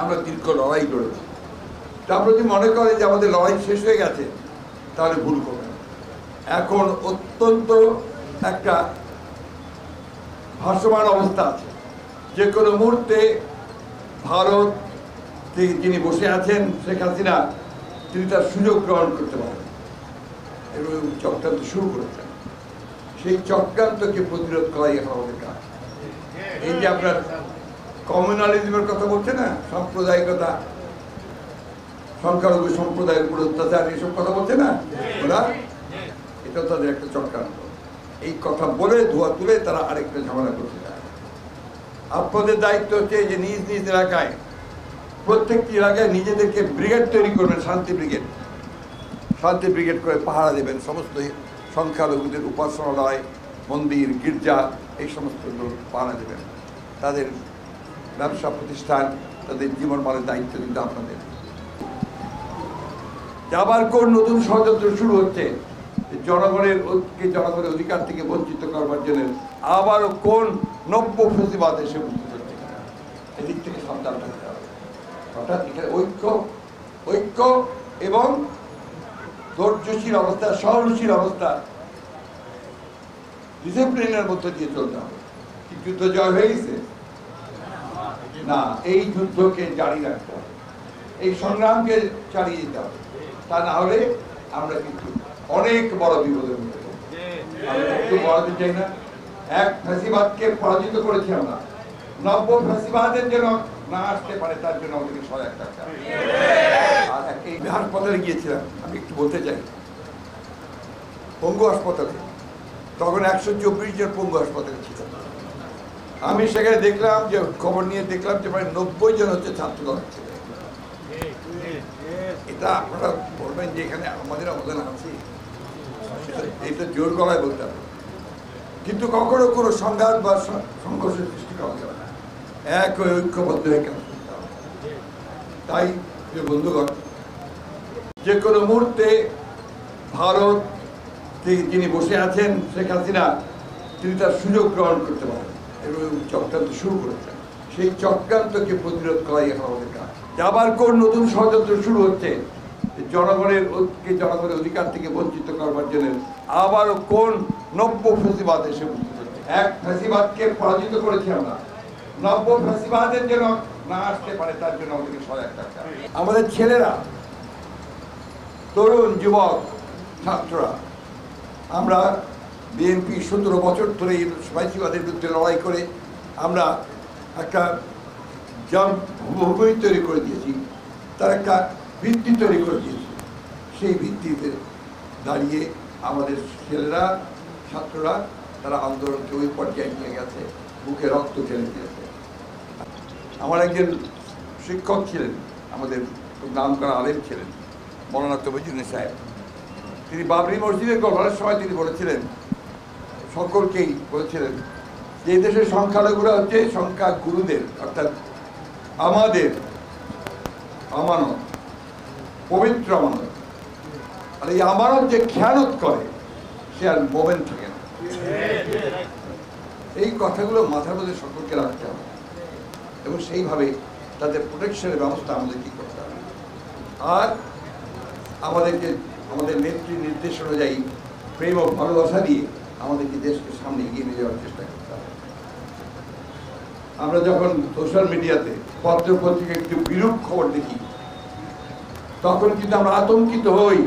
আমরা দীর্ঘ লড়াই করেছি। আমরা যদি মনে করে যে আমাদের লড়াই শেষ হয়ে গেছে তাহলে ভুল করবেন। এখন অত্যন্ত একটা ভাসমান অবস্থা আছে। যে কোনো মুহূর্তে ভারত যিনি বসে আছেন শেখ হাসিনা, তিনি তার সুযোগ গ্রহণ করতে পারেন এবং চক্রান্ত শুরু করেছেন। সেই চক্রান্তকে প্রতিরোধ করাই এখন আমাদের কাজ। এই যে আপনার কমিউনালিজমের কথা বলছে না, সাম্প্রদায়িকতা, সংখ্যালঘু সম্প্রদায়ের উপর অত্যাচার, এসব কথা বলছে না ওরা, এটা তাদের একটা চক্রান্ত। এই কথা বলে ধোয়া তুলে তারা আরেকটা ঝামেলা করতে চায়। আপনাদের দায়িত্ব হচ্ছে যে নিজ নিজ এলাকায়, প্রত্যেকটি এলাকায় নিজেদেরকে ব্রিগেড তৈরি করবেন, শান্তি ব্রিগেড। শান্তি ব্রিগেড করে পাহারা দেবেন সমস্ত সংখ্যালঘুদের উপাসনালয়, মন্দির, গির্জা, এই সমস্ত পাহারা দেবেন। তাদের ব্যবসা প্রতিষ্ঠান, তাদের জীবনমানের দায়িত্ব কিন্তু আপনাদের। আবার কোন নতুন ষড়যন্ত্র শুরু হচ্ছে জনগণের অধিকার থেকে বঞ্চিত করবার জন্য, আবারও কোন নব্য ফেসিবাদ এসে বুঝতে হচ্ছে, এদিক থেকে সাবধান থাকতে হবে। অর্থাৎ এখানে ঐক্য এবং ধৈর্যশীল অবস্থা, সহনশীল অবস্থা, ডিসিপ্লিনের মধ্যে দিয়ে চলতে হবে। কি যুদ্ধ জয় হয়ে গেছে? না, এই যুদ্ধকে জারি রাখতে হবে, এই সংগ্রামকে চালিয়ে যেতে হবে। তা না হলে আমরা কিন্তু অনেক বড় বিপদের মধ্যে বড়াতে চাই না। এক ফ্যাসিবাদকে পরাজিত করেছি আমরা, নব্য ফ্যাসিবাদের যেন না আসতে পারে তার জন্য আমাদেরকে সজাগ থাকতে হবে। আর এই হাসপাতালে গিয়েছিলাম, আমি একটু বলতে চাই, পঙ্গু হাসপাতালে, তখন 124 জন পঙ্গু হাসপাতালে ছিল। আমি সেখানে দেখলাম যে, খবর নিয়ে দেখলাম যে প্রায় 90 জন হচ্ছে ছাত্রদল ছিল। এটা আপনারা বলবেন যে এখানে আমাদের অবদান আছে, এটা জোর গলায় বলতে হবে, কিন্তু কখনো কোনো সংঘাত বা সংঘর্ষের সৃষ্টি করা যাবে না, এক ঐক্যবদ্ধ হয়ে কাজ করতে হবে। তাই বন্ধুগণ, যে কোনো মুহূর্তে ভারত যিনি বসে আছেন শেখ হাসিনা, তিনি তার সুযোগ গ্রহণ করতে পারেন এবং চক্রান্ত শুরু করেছেন। সেই চক্রান্তকে প্রতিরোধ করাই এখন আমাদের কাজ। আবার কোন নতুন ষড়যন্ত্র শুরু হচ্ছে জনগণের অধিকার থেকে বঞ্চিত করবার জন্য, আবারও কোন নব্য ফেসিবাদ এসে বুঝতে হচ্ছে। এক ফেসিবাদকে পরাজিত করেছি আমরা, নব্য ফেসিবাদের যেন না আসতে পারে তার জন্য আমাদেরকে সজাগ থাকতে হবে। আমাদের ছেলেরা, তরুণ যুবক ছাত্ররা, আমরা বিএনপি 17 বছর ধরে এই ফ্যাসিবাদের বিরুদ্ধে লড়াই করে আমরা একটা ভূমি তৈরি করে দিয়েছি, তার একটা ভিত্তি তৈরি করে দিয়েছি। সেই ভিত্তিতে দাঁড়িয়ে আমাদের ছেলেরা, ছাত্ররা, তারা আন্দোলনকে ওই পর্যায়ে নিয়ে গেছে, বুকে রক্ত ঢেলে দিয়েছে। আমার একজন শিক্ষক ছিলেন, আমাদের খুব নাম করা আলেম ছিলেন, মৌলানা তবিজুদ্দিন সাহেব। তিনি বাবরি মসজিদের গঠনের সময় তিনি বলেছিলেন, সকলকেই বলেছিলেন যে এই দেশের সংখ্যালঘুরা হচ্ছে সংখ্যা গুরুদের, অর্থাৎ আমাদের আমানত, পবিত্র আমানত। আর এই আমানত যে খেয়ানত করে সে আর মোমেন থাকে না। এই কথাগুলো মাথার মধ্যে সকলকে রাখতে হবে এবং সেইভাবে তাদের প্রোটেকশনের ব্যবস্থা আমাদেরকে করতে হবে। আর আমাদেরকে আমাদের নেত্রীর নির্দেশ অনুযায়ী প্রেম ও ভালোবাসা দিয়ে আমাদেরকে দেশকে সামনে এগিয়ে নিয়ে যাওয়ার চেষ্টা করতে হবে। আমরা যখন সোশ্যাল মিডিয়াতে, পত্র পত্রিকায় একটু বিরূপ খবর দেখি, তখন কিন্তু আমরা আতঙ্কিত হই।